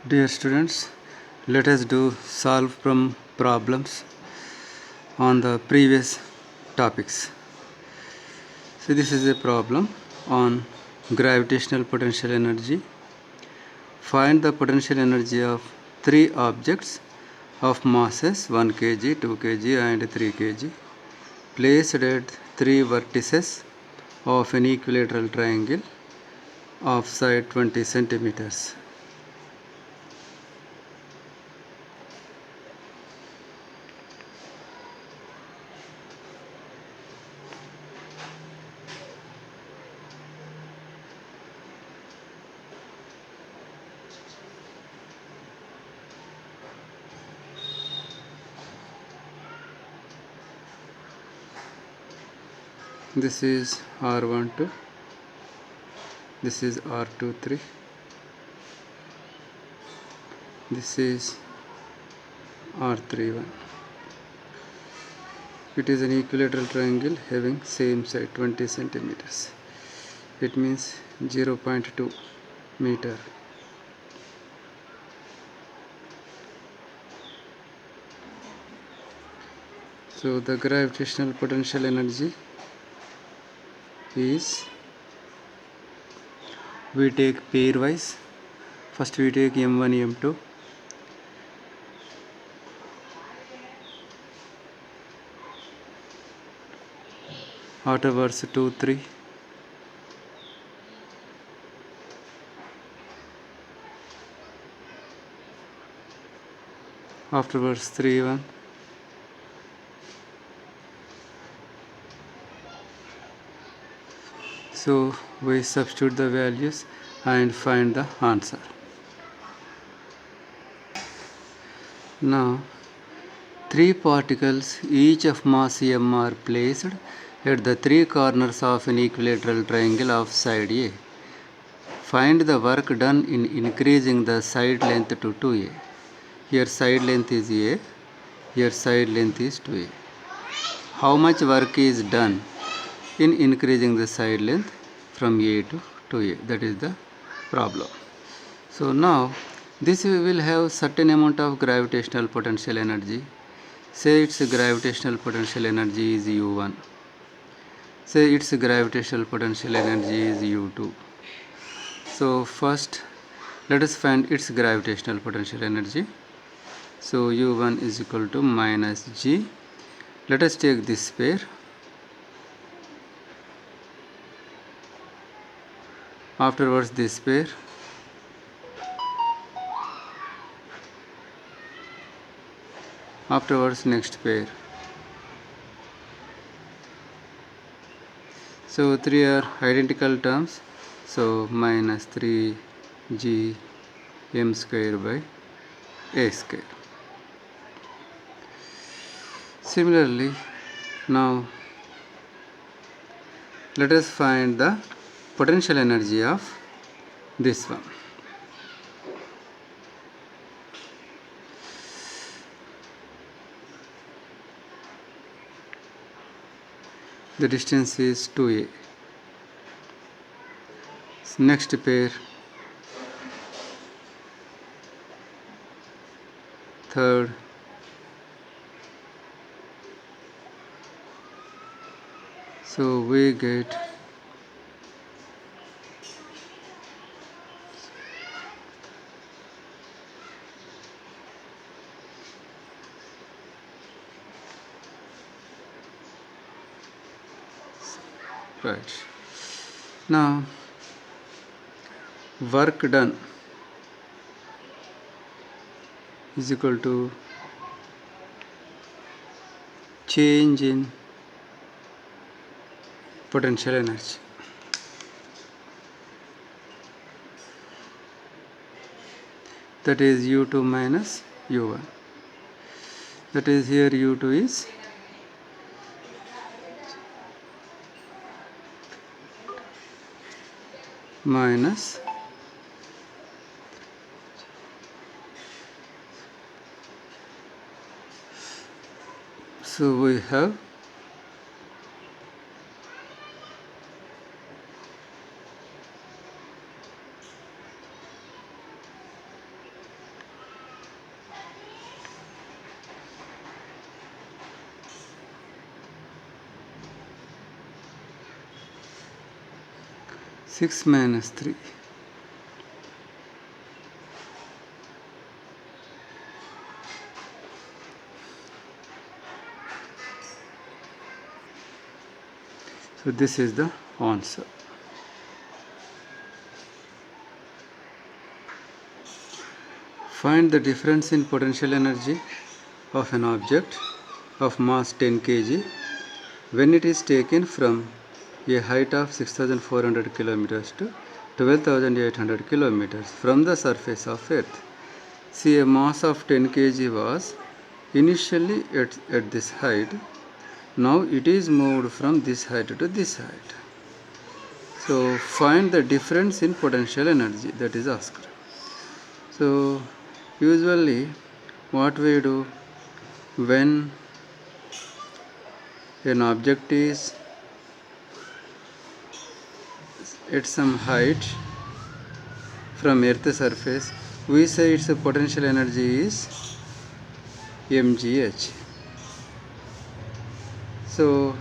Dear students, let us do solve problems on the previous topics. So this is a problem on gravitational potential energy. Find the potential energy of three objects of masses 1 kg, 2 kg and 3 kg placed at three vertices of an equilateral triangle of side 20 centimeters. This is R12, this is R23, this is R31. It is an equilateral triangle having same side 20 centimeters. It means 0.2 meter. So the gravitational potential energy is, we take pairwise. First we take M1, M2. Afterwards 2, 3. Afterwards 3, 1. So we substitute the values and find the answer. Now three particles each of mass m are placed at the three corners of an equilateral triangle of side A. Find the work done in increasing the side length to 2A. Here side length is A, here side length is 2A. How much work is done in increasing the side length from A to 2A? That is the problem. So now this will have certain amount of gravitational potential energy. Say its gravitational potential energy is U1. Say its gravitational potential energy is U2. So first let us find its gravitational potential energy. So U1 is equal to minus G. Let us take this pair. Afterwards this pair. Afterwards next pair. So three are identical terms. So minus 3G m square by A square. Similarly, now let us find the potential energy of this one. The distance is 2A. Next pair, third, so we get right. Now work done is equal to change in potential energy. That is U2 minus U1. That is here U2 is minus so we have 6 minus 3. So this is the answer. Find the difference in potential energy of an object of mass 10 kg when it is taken from a height of 6400 kilometers to 12,800 kilometers from the surface of Earth. See, a mass of 10 kg was initially at this height. Now it is moved from this height to this height. So find the difference in potential energy, that is asked. So usually what we do when an object is at some height from Earth's surface, we say its potential energy is mgh. So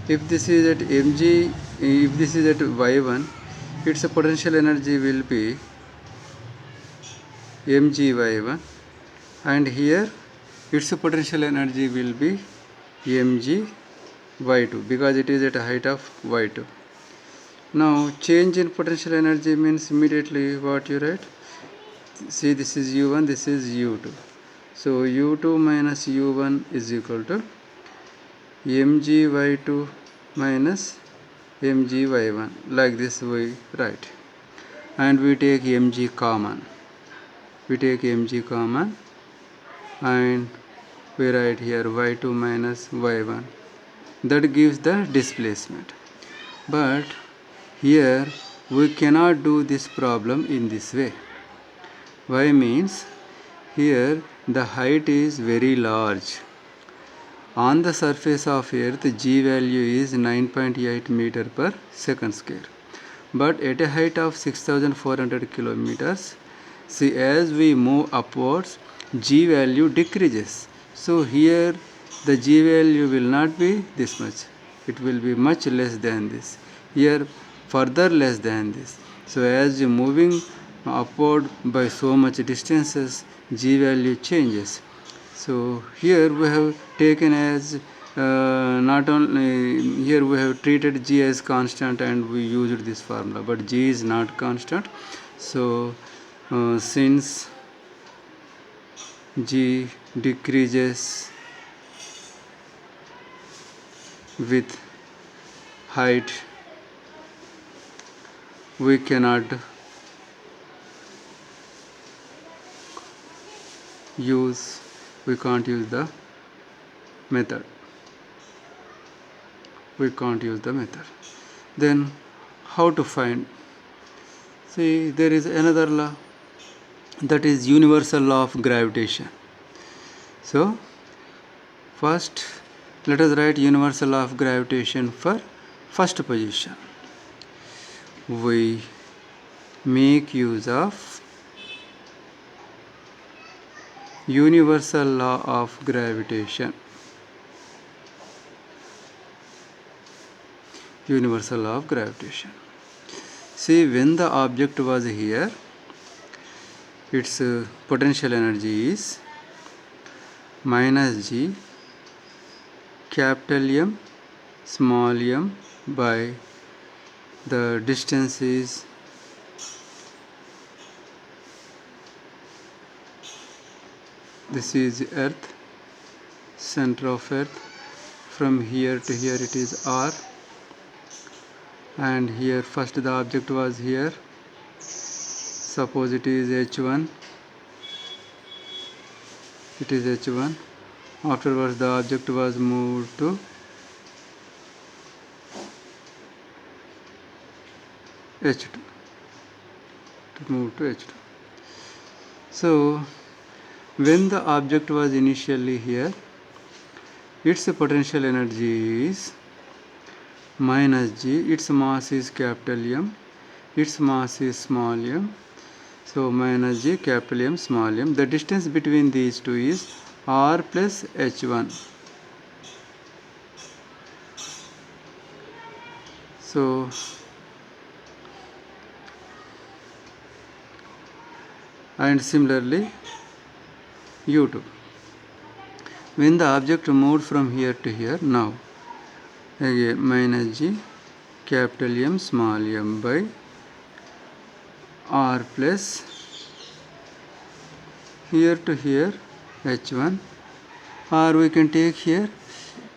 if this is at mg, if this is at y1, its potential energy will be mgy1, and here its potential energy will be mgy2 because it is at a height of y2. Now change in potential energy means immediately what you write? See, this is u1, this is u2. So u2 minus u1 is equal to mgy2 minus mgy1, like this we write, and we take mg common. We take mg common and we write here y2 minus y1. That gives the displacement. But here we cannot do this problem in this way. Why means here the height is very large. On the surface of Earth, g value is 9.8 meter per second square. But at a height of 6400 kilometers, see, as we move upwards, g value decreases. So here the g value will not be this much. It will be much less than this. Here further less than this. So as you moving upward by so much distances, g value changes. So here we have taken as not only here we have treated g as constant and we used this formula, but g is not constant. So since g decreases with height, we cannot use, we can't use the method. We can't use the method. Then how to find? See, there is another law, that is universal law of gravitation. So first let us write universal law of gravitation for first position. We make use of universal law of gravitation. Universal law of gravitation. See, when the object was here, its potential energy is minus g capital M small m by the distance is this is Earth, center of Earth. From here to here it is r, and here first the object was here. Suppose it is h1. It is h1. Afterwards the object was moved to h2. To move to h2. So when the object was initially here, its potential energy is minus g, its mass is capital M, its mass is small m, so minus g capital M small m. The distance between these two is r plus h1. So and similarly u2. When the object moved from here to here, now again minus g capital M small m by r plus here to here h1, or we can take here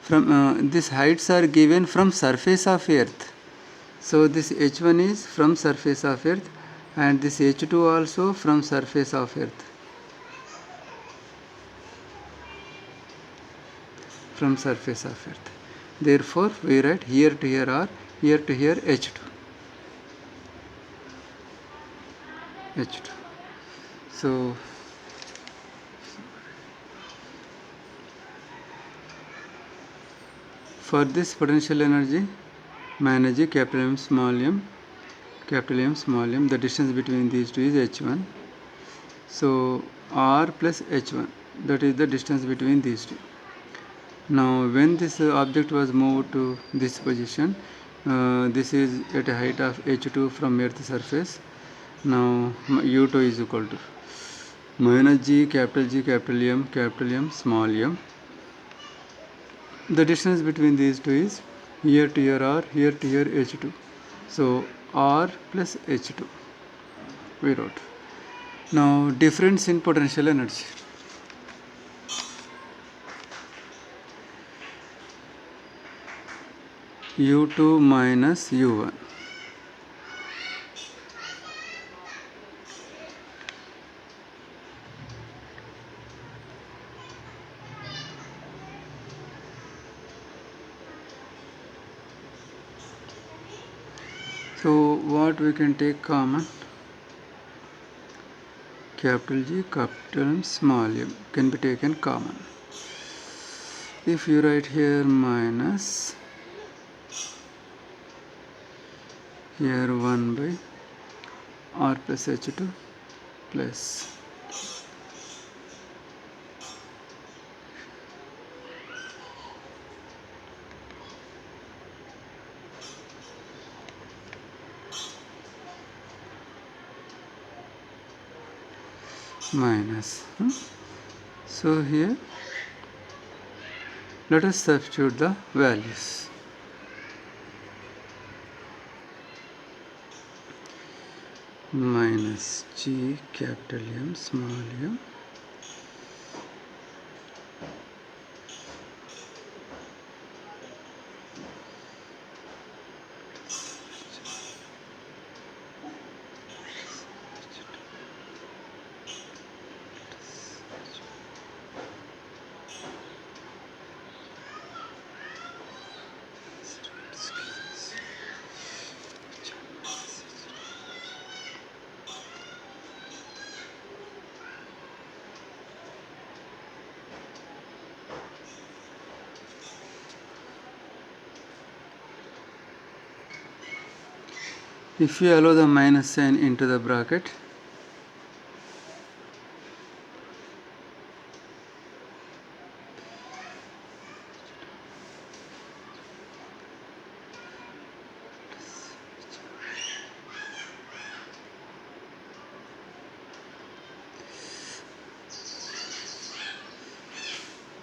from these heights are given from surface of earth. So this h1 is from surface of earth and this h2 also from surface of earth, from surface of earth. Therefore we write here to here or here to here h2. So for this potential energy minus G capital M small m, the distance between these two is h1. So r plus h1, that is the distance between these two. Now when this object was moved to this position, this is at a height of h2 from earth surface. Now u2 is equal to minus G capital M small m. The distance between these two is here to here r, here to here h2. So r plus h2 we wrote. Now difference in potential energy. u2 minus u1. So what we can take common? Capital G capital M small m can be taken common. If you write here minus here 1 by r plus h2 plus minus. So here let us substitute the values. Minus G capital M small m if you allow the minus sign into the bracket,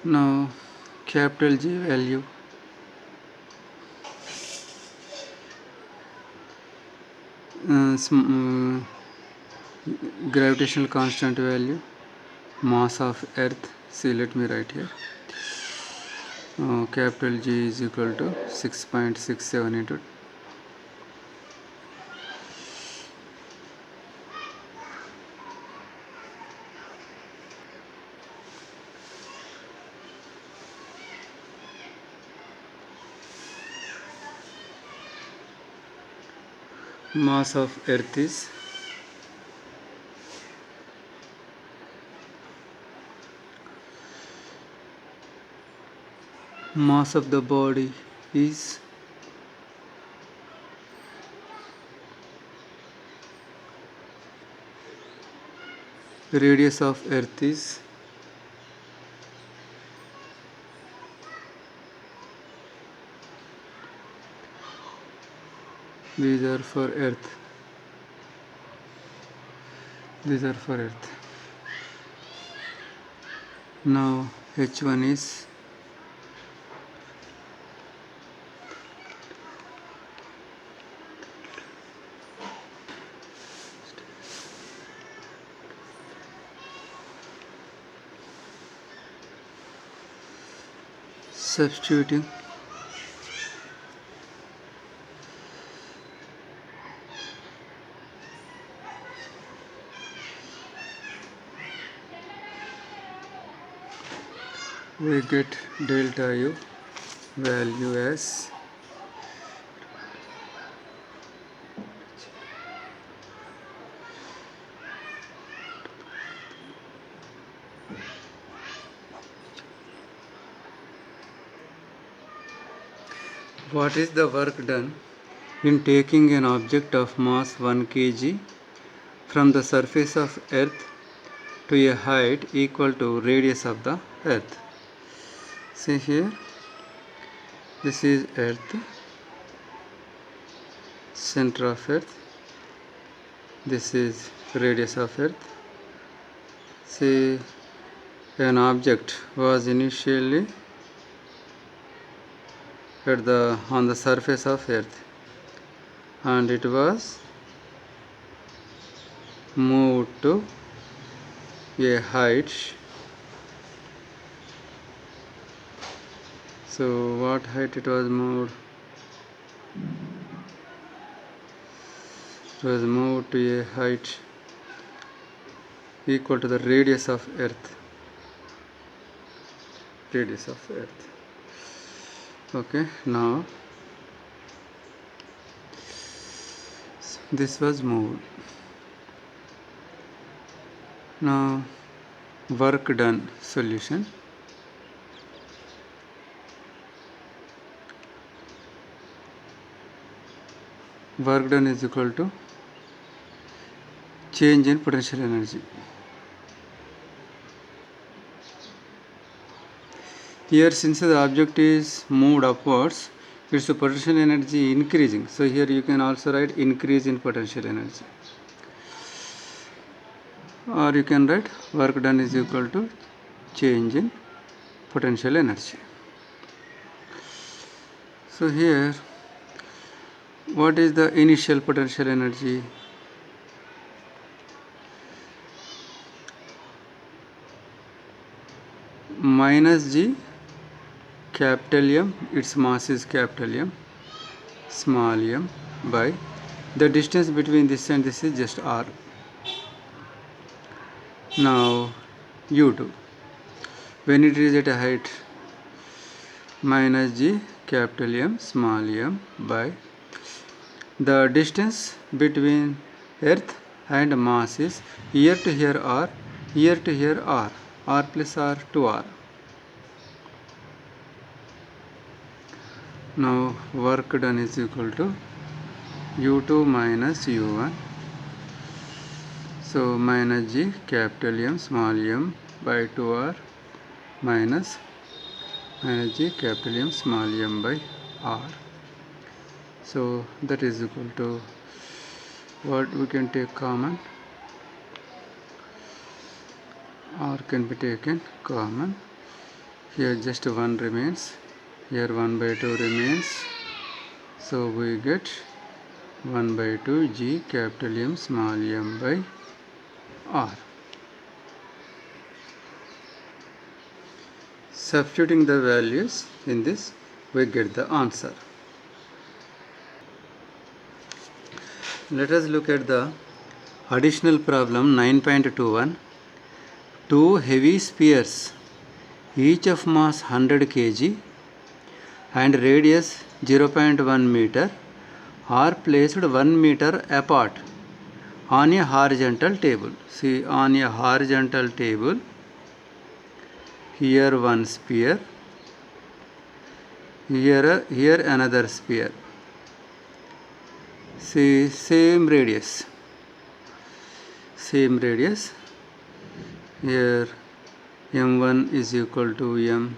now capital G value gravitational constant value, mass of earth, see let me write here, capital G is equal to 6.67 into mass of earth is mass of the body is radius of earth is these are for earth. These are for Earth. Now H1 is substituting we get delta U value as what is the work done in taking an object of mass 1 kg from the surface of Earth to a height equal to radius of the Earth. See here, this is Earth, center of Earth, this is radius of Earth. See, an object was initially on the surface of Earth and it was moved to a height. So what height it was moved? It was moved to a height equal to the radius of Earth. Radius of Earth. Okay, now this was moved. Now work done solution. Work done is equal to change in potential energy. Here, since the object is moved upwards, its potential energy increasing. So here you can also write increase in potential energy. Or you can write work done is equal to change in potential energy. So here, what is the initial potential energy? Minus G capital M, its mass is capital M, small m by the distance between this and this is just r. Now U2, when it is at a height, minus G capital M small m by the distance between Earth and mass is here to here r, here to here r, r plus r to r. Now work done is equal to U2 minus U1. So minus G capital M small m by 2r minus G capital M small m by r. So that is equal to what we can take common. R can be taken common. Here just 1 remains. Here 1 by 2 remains. So we get 1 by 2 G capital M small m by R. Substituting the values in this, we get the answer. Let us look at the additional problem 9.21. Two heavy spheres, each of mass 100 kg and radius 0.1 meter, are placed 1 meter apart on a horizontal table. See, on a horizontal table, here one sphere, here another sphere. See, same radius. Here m1 is equal to m,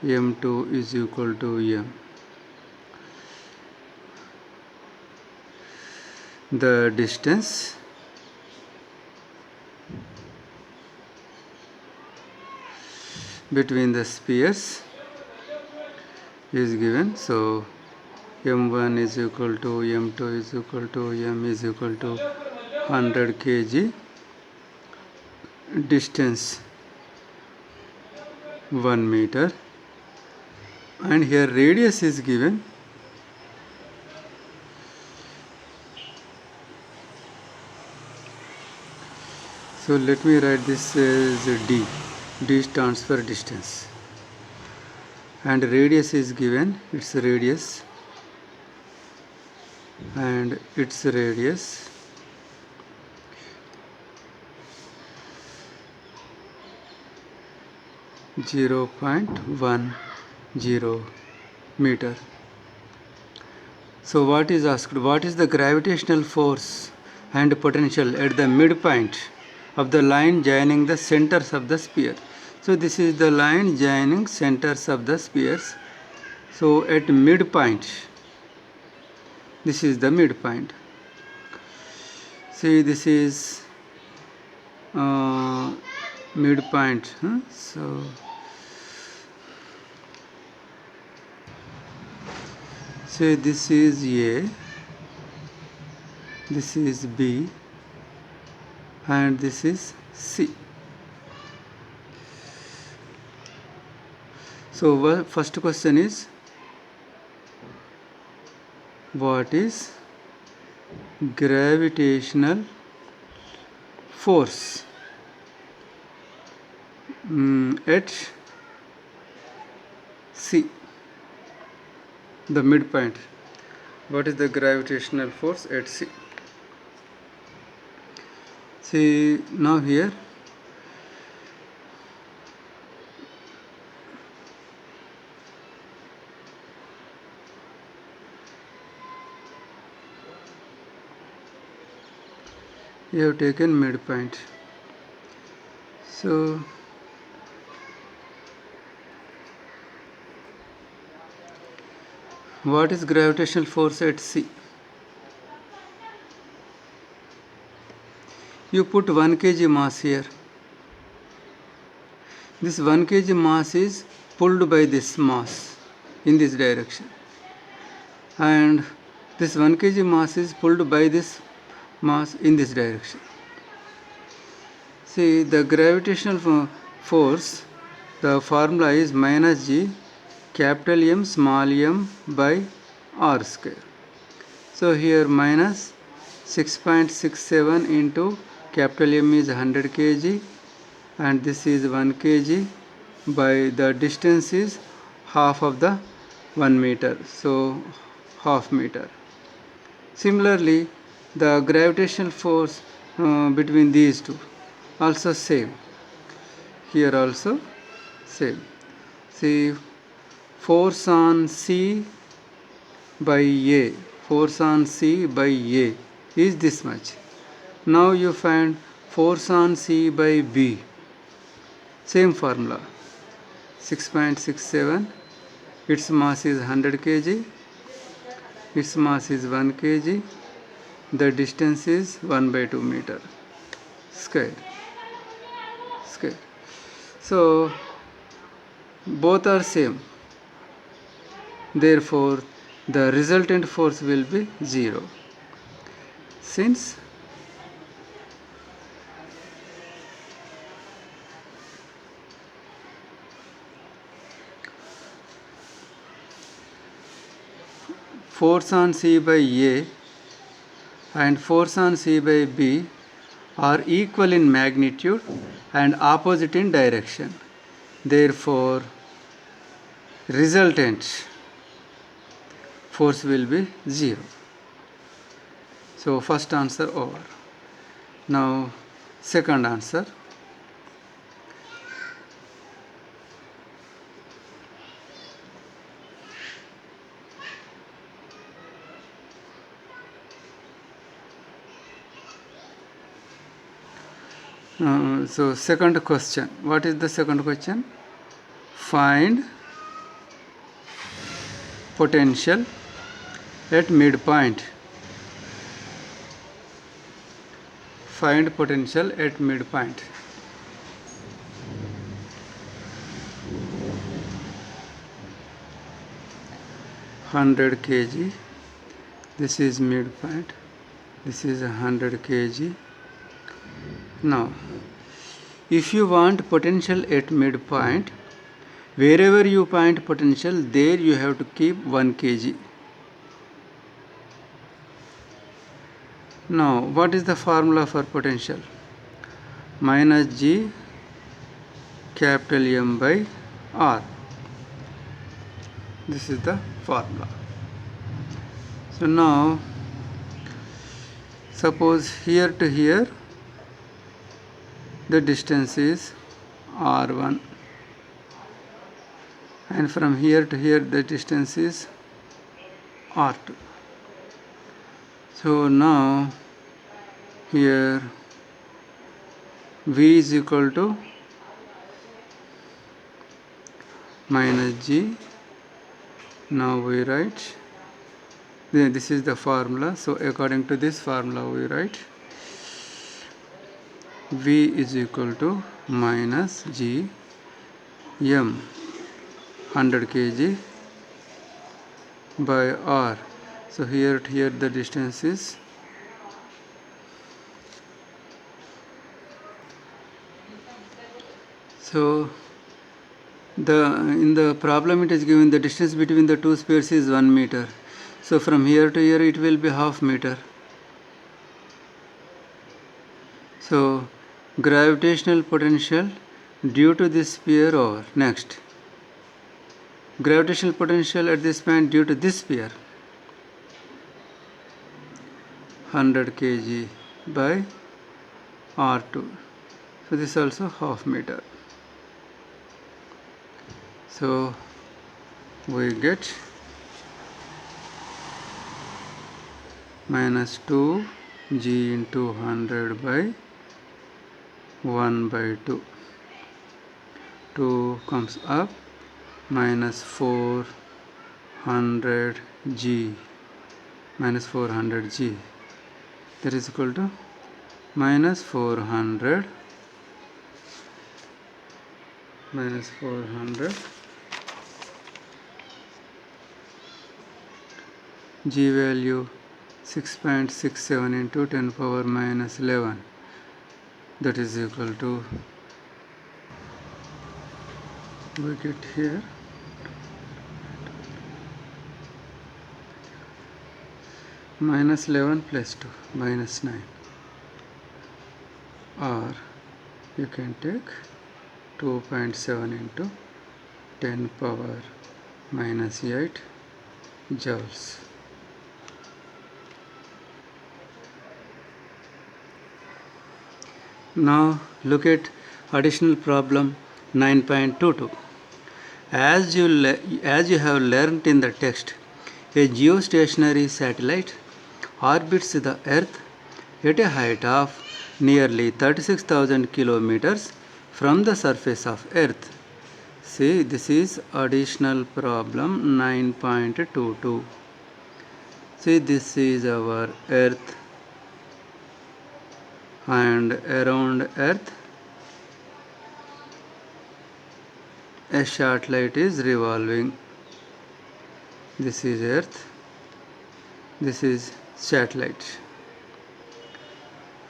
m2 is equal to m. The distance between the spheres is given. So m1 is equal to m2 is equal to m is equal to 100 kg, distance 1 meter, and here radius is given. So let me write this as d. D stands for distance, and radius is given. Its radius, and its radius 0.10 meter. So what is asked? What is the gravitational force and potential at the midpoint of the line joining the centers of the sphere? So this is the line joining centers of the spheres. So at midpoint, this is the midpoint. See, this is midpoint. So say this is A, this is B, and this is C. So first question is, what is gravitational force at C, the midpoint? What is the gravitational force at C? See, now here you have taken midpoint. So what is gravitational force at C? You put 1 kg mass here. This 1 kg mass is pulled by this mass in this direction, and this 1 kg mass is pulled by this mass in this direction. See, the gravitational force, the formula is minus G capital M small m by r square. So here minus 6.67 into capital M is 100 kg, and this is 1 kg by the distance is half of the 1 meter, so half meter. Similarly, the gravitational force between these two also same. Here also same. See, force on C by A, force on C by A is this much. Now you find force on C by B. Same formula, 6.67. Its mass is 100 kg. Its mass is 1 kg. The distance is 1 by 2 meter square. So both are same. Therefore, the resultant force will be 0. Since force on C by A and force on C by B are equal in magnitude and opposite in direction. Therefore, resultant force will be 0. So first answer over. Now second answer. So second question. What is the second question? Find potential at midpoint. Find potential at midpoint. 100 kg. This is midpoint. This is 100 kg. Now, if you want potential at midpoint, wherever you point potential, there you have to keep 1 kg. Now, what is the formula for potential? Minus G capital M by R. This is the formula. So now, suppose here to here the distance is R1, and from here to here the distance is R2. So now here V is equal to minus G. Now we write, this is the formula. So according to this formula we write V is equal to minus G M 100 kg by R. So here to here the distance is in the problem it is given the distance between the two spheres is 1 meter. So from here to here it will be half meter. So gravitational potential due to this sphere over. Next, gravitational potential at this point due to this sphere, 100 kg by R2. So this is also half meter. So we get minus 2 G into 100 by 1 by 2. 2 comes up, minus 400 G, minus 400 G. That is equal to minus 400 G value 6.67 into 10 power minus 11. That is equal to, we get here minus 11 plus 2, minus 9. Or you can take 2.7 into 10 power minus 8 joules. Now look at additional problem 9.22. As you have learnt in the text, a geostationary satellite orbits the Earth at a height of nearly 36,000 kilometers from the surface of Earth. See, this is additional problem 9.22. See, this is our Earth, and around Earth a satellite is revolving. This is Earth, this is satellite.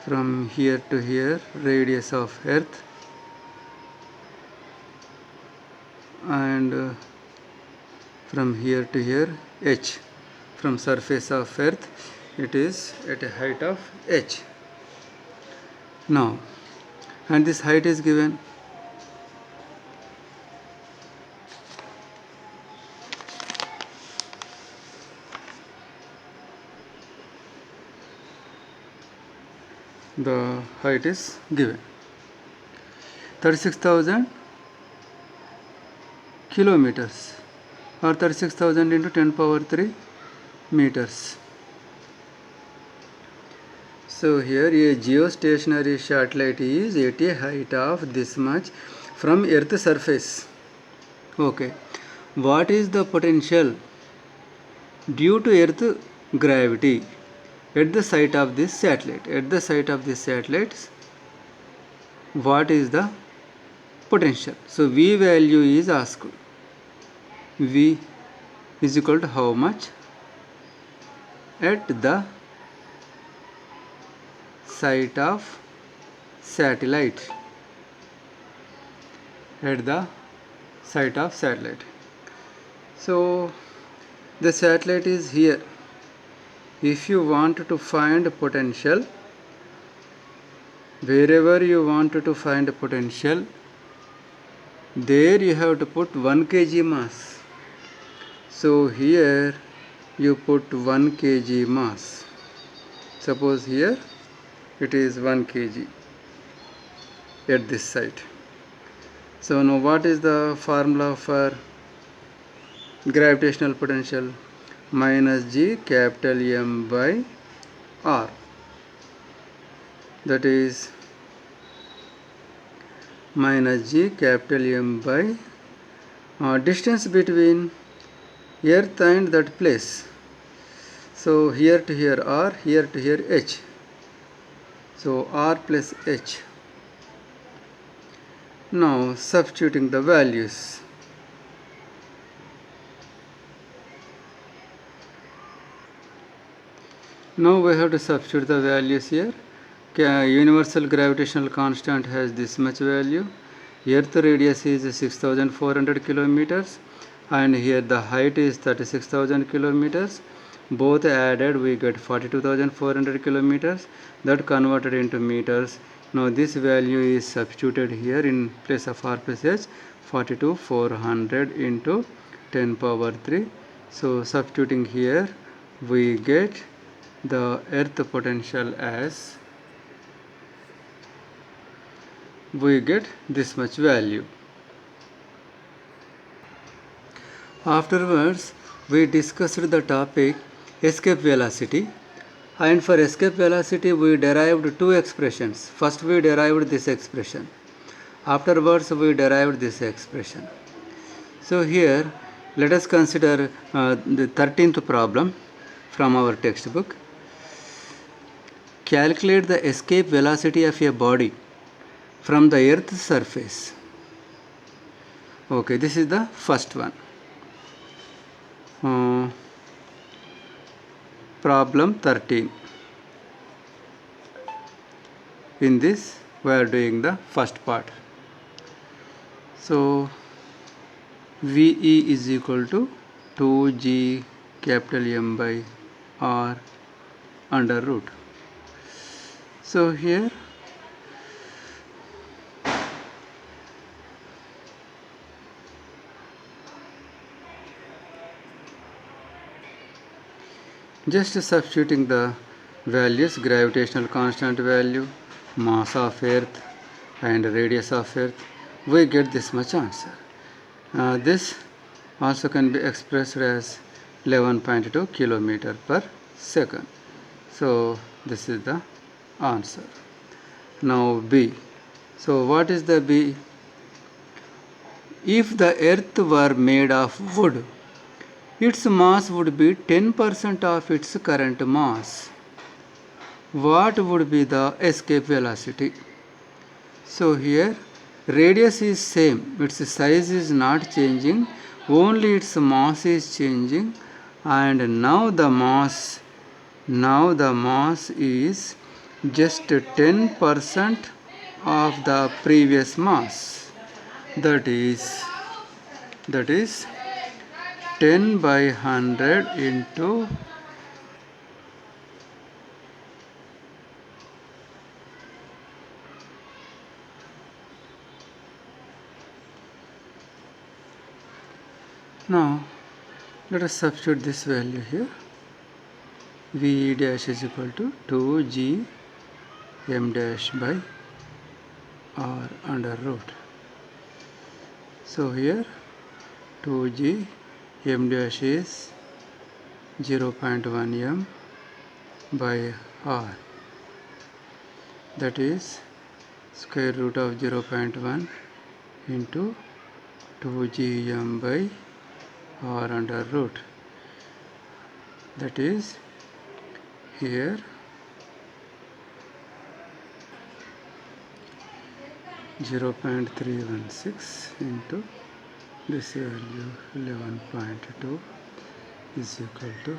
From here to here radius of Earth, and from here to here h. From surface of Earth it is at a height of h. Now, and this height is given. The height is given 36,000 kilometers, or 36,000 into 10 power 3 meters. So here a geostationary satellite is at a height of this much from Earth's surface. Okay, what is the potential due to Earth gravity at the site of this satellite? At the site of this satellite, what is the potential? So V value is asked. V is equal to how much at the site of satellite, at the site of satellite. So the satellite is here. If you want to find potential, wherever you want to find potential, there you have to put 1 kg mass. So here you put 1 kg mass. Suppose here it is 1 kg at this site. So now what is the formula for gravitational potential? Minus G capital M by R. That is minus G capital M by distance between earth and that place. So here to here R, here to here H. So R plus H. Now substituting the values. Now we have to substitute the values here. Universal gravitational constant has this much value. Earth radius is 6400 kilometers and here the height is 36,000 kilometers. Both added we get 42,400 kilometers. That converted into meters. Now this value is substituted here in place of R plus H. 42,400 into 10 power 3. So substituting here we get the earth potential as, we get this much value. Afterwards we discussed the topic escape velocity, and for escape velocity we derived two expressions. First we derived this expression, afterwards we derived this expression. So here let us consider the 13th problem from our textbook. Calculate the escape velocity of a body from the earth's surface. Okay, this is the first one. Problem 13. In this we are doing the first part. So VE is equal to 2G capital M by R under root. So here just substituting the values, gravitational constant value, mass of earth and radius of earth, we get this much answer. This also can be expressed as 11.2 kilometer per second. So this is the answer. Now B. So what is the B? If the earth were made of wood, its mass would be 10% of its current mass. What would be the escape velocity? So here radius is same, its size is not changing, only its mass is changing, and now the mass is just 10% of the previous mass. That is 10 by 100 into now let us substitute this value here. V dash is equal to 2G M dash by R under root. So here 2G M dash is 0.1 M by R, that is square root of 0.1 into 2G M by R under root, that is here 0.316 into this value 11.2 is equal to